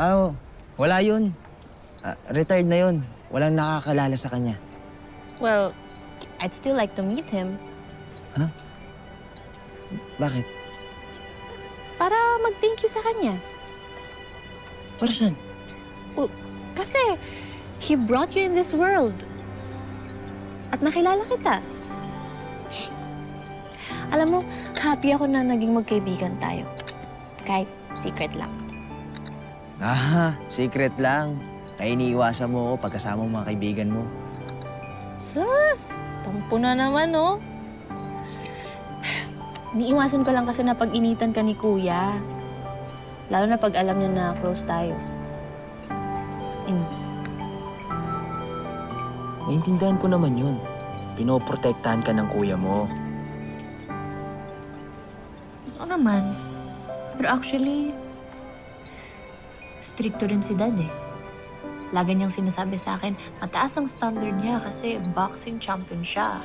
Ah, wala yun. Retired na yun. Walang nakakalala sa kanya. Well, I'd still like to meet him. Ha? Bakit? Para mag-thank you sa kanya. Para saan? Kasi he brought you in this world. At nakilala kita. Alam mo, happy ako na naging magkaibigan tayo. Kahit secret lang. Secret lang. Kaya iniiwasan mo ako pagkasama ng mga kaibigan mo. Sus! Tampo na naman, oh. Iniiwasan ko lang kasi na pag-initan ka ni Kuya. Lalo na pag alam niya na close tayo. Naiintindihan ko naman yun. Pinoprotektahan ka ng kuya mo. Oo naman. Pero actually, stricto rin si Dad eh. Lagi niyang sinasabi sa akin, mataas ang standard niya kasi boxing champion siya.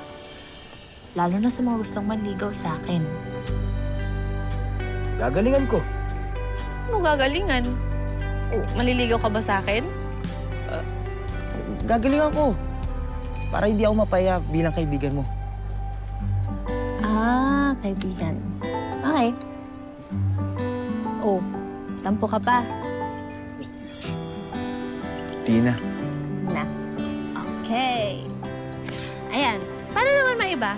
Lalo na sa mga gustong manligaw sa akin. Gagalingan ko. Ano gagalingan? Maliligaw ka ba sa akin? Gagalingan ko. Para hindi ako mapaya bilang kaibigan mo. Kaibigan. Okay. Oh, tampo ka pa. Di na. Na. Okay. Ayan. Paano naman maiba?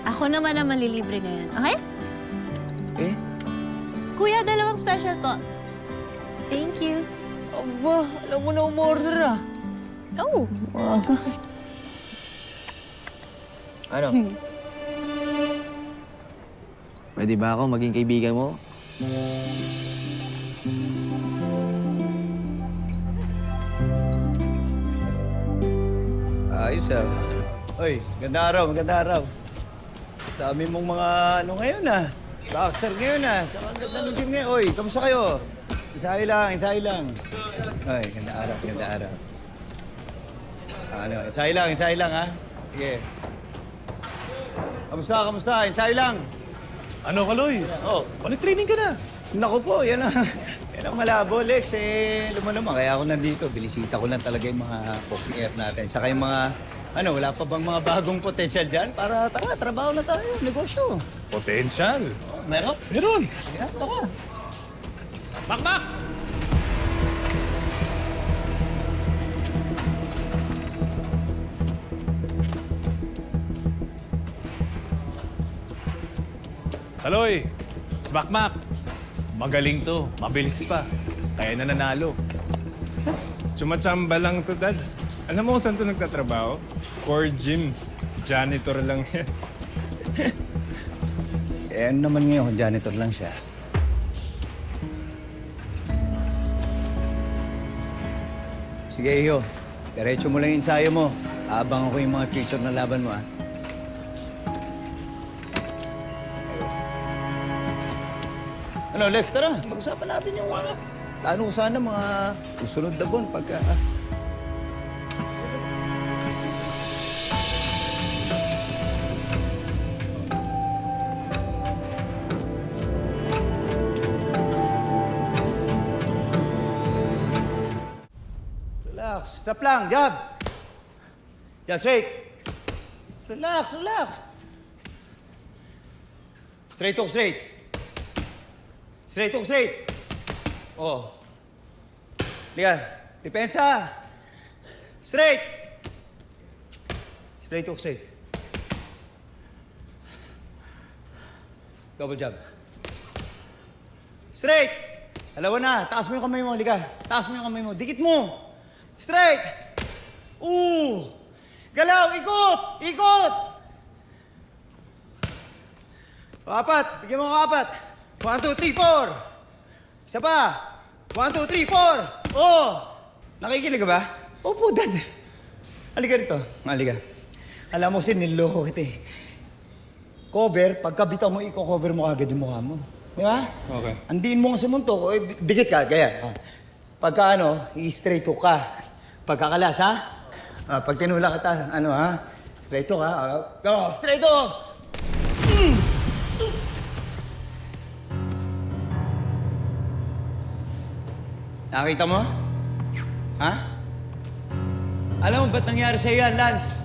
Ako naman ang malilibre ngayon. Okay? Eh? Kuya, dalawang special po. Thank you. Aba, alam mo na umorder ah. Oh. Ano? Pwede ba ako maging kaibigan mo? Ayos ah. Oy, ganda araw, maganda araw. Dami mong mga ano ngayon ah. Boxer ngayon ah. Tsaka ang ganda ng gym ngayon. Oy, kamusta kayo? Isahay lang, isahay lang. Oy, ganda araw, ganda araw. Ano, isahay lang ha. Sige. Kamusta? Isahay lang. Ano, Kaloy? Oh, training ka na. Naku po, yan ang, yan ang malabo, Lex. Alam mo naman, kaya ako nandito. Binisita ko lang talaga yung mga boxing air natin. Tsaka yung mga, wala pa bang mga bagong potential dyan? Para, tara, trabaho na tayo, negosyo. Potential. Oh, meron? Meron. Yeah, tara. Makmak! Kaloy, si Makmak. Magaling to. Mabilis pa. Kaya na nanalo. Chumachamba lang to, Dad. Alam mo kung saan to nagtatrabaho? Core gym. Janitor lang yan. Ano naman ngayon, janitor lang siya. Sige, Iyo. Diretso mo lang yung ensayo mo. Abang ako yung mga feature na laban mo, ah. Ayos. Ano, Lex, tara. Pag-usapan natin yung plano ko sana mga susunod na buwan pagka... Relax. Stop lang. Jab. Jab straight. Relax. Straight hook straight. Straight hook straight. Oh. Liga. Depensa. Straight. Straight hook straight. Double jab. Straight. Dalawa na. Taas mo yung kamay mo. Liga. Taas mo yung kamay mo. Dikit mo. Straight. Galaw. Ikot. Apat. Bigyan mo ako apat. 1, 2, 3, 4. Isa pa. 1, 2, 3, 4. Oh! Nakikinig ka ba? Opo, Dad. Halika rito. Halika. Alam mo, siniloko kita eh. Cover, pagkabitaw mo, i-cover mo agad yung mukha mo. Di ba? Okay. Andiin mo nga sa munto. Dikit ka, gaya. Pagka i-straight hook ka. Pagkakalas, ha? Pag tinula kita, straight hook, ha? Go! Straight hook! Nakita mo? Ha? Alam mo ba't nangyari sa'yo yan, Lance?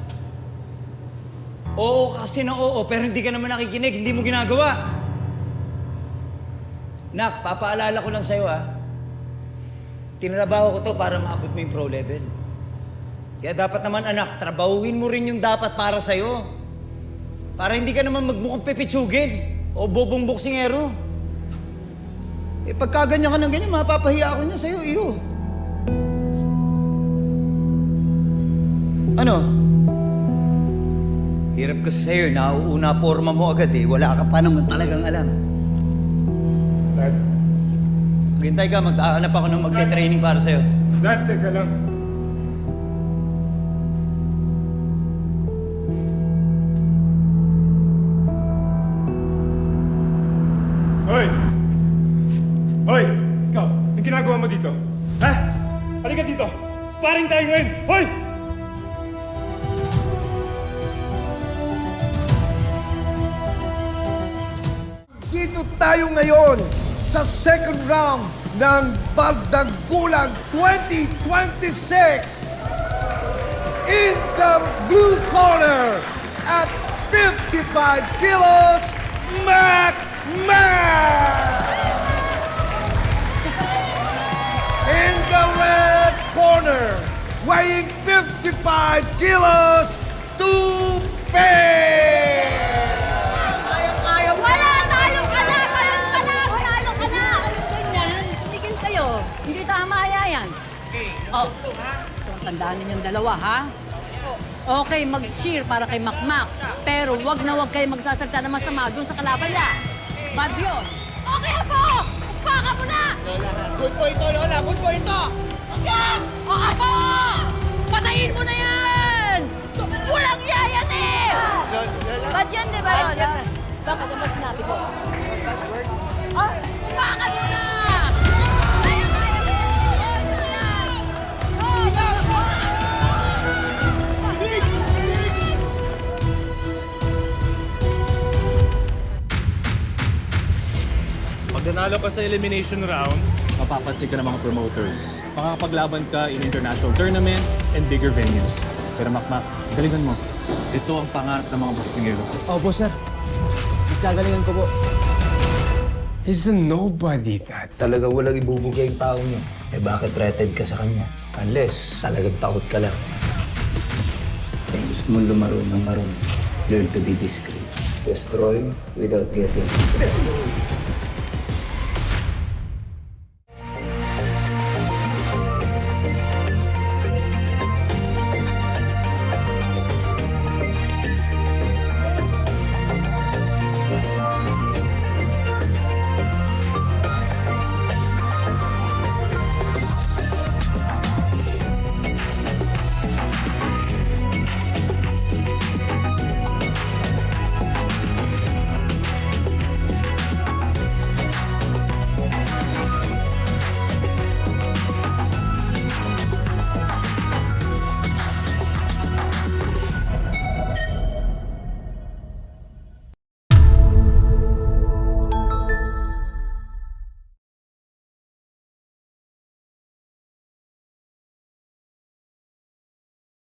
Oo kasi na oo, pero hindi ka naman nakikinig, hindi mo ginagawa. Nak, papaalala ko lang sa'yo tinrabaho ko to para maabot mo yung pro level. Kaya dapat naman anak, trabahuin mo rin yung dapat para sa'yo. Para hindi ka naman magmukhang pipitsugin o bobong boksingero. Eh pagka ganyan ka ng ganyan, mapapahiya ako niya sa'yo, iyo. Ano? Hirap kasi sa'yo, nauuna forma mo agad wala ka pa naman talagang alam. Dad, Maghintay ka, maghahanap ako ng magte-training para sa'yo. Dad, teka lang. Hoy! Hoy! Ikaw, anong ginagawa mo dito? Ha? Halika dito! Sparring tayo ngayon! Hoy! Dito tayo ngayon sa second round ng Bardagulan 2026. In the blue corner at 55 kilos, Mac Man! In the red corner, weighing 55 kilos, Tupe! Wala! Talo ka na! Talo ka na! Ganyan, tigil kayo. Hindi tama yan. Oh, tandaan ninyong dalawa, ha? Okay, mag-cheer para kay Makmak. Pero wag na wag kayo magsasalita na masama dun sa kalaban niya. Bad yun. Okay, Apo! Upaka mo na! Good po ito, Lola! Good po ito! O, Apo! Patayin mo na yan! Walang yayan eh! Bad yun, di ba, Lola? Bakit ang mas sinabi ko? Ah, upakan mo na! Pag nanalo ka sa elimination round, mapapansin ka ng mga promoters. Makakapaglaban ka in international tournaments and bigger venues. Pero Makmak, galingan mo. Ito ang pangarap ng mga boksingero. Opo, sir. Mas gagalingan ko po. He's a nobody, Dad. Talagang walang ibubugay yung tao niyo. Eh bakit threatened ka sa kanya? Unless talagang takot ka lang. Kung gusto mong lumaro ng marunong, learn to be discreet. Destroy without getting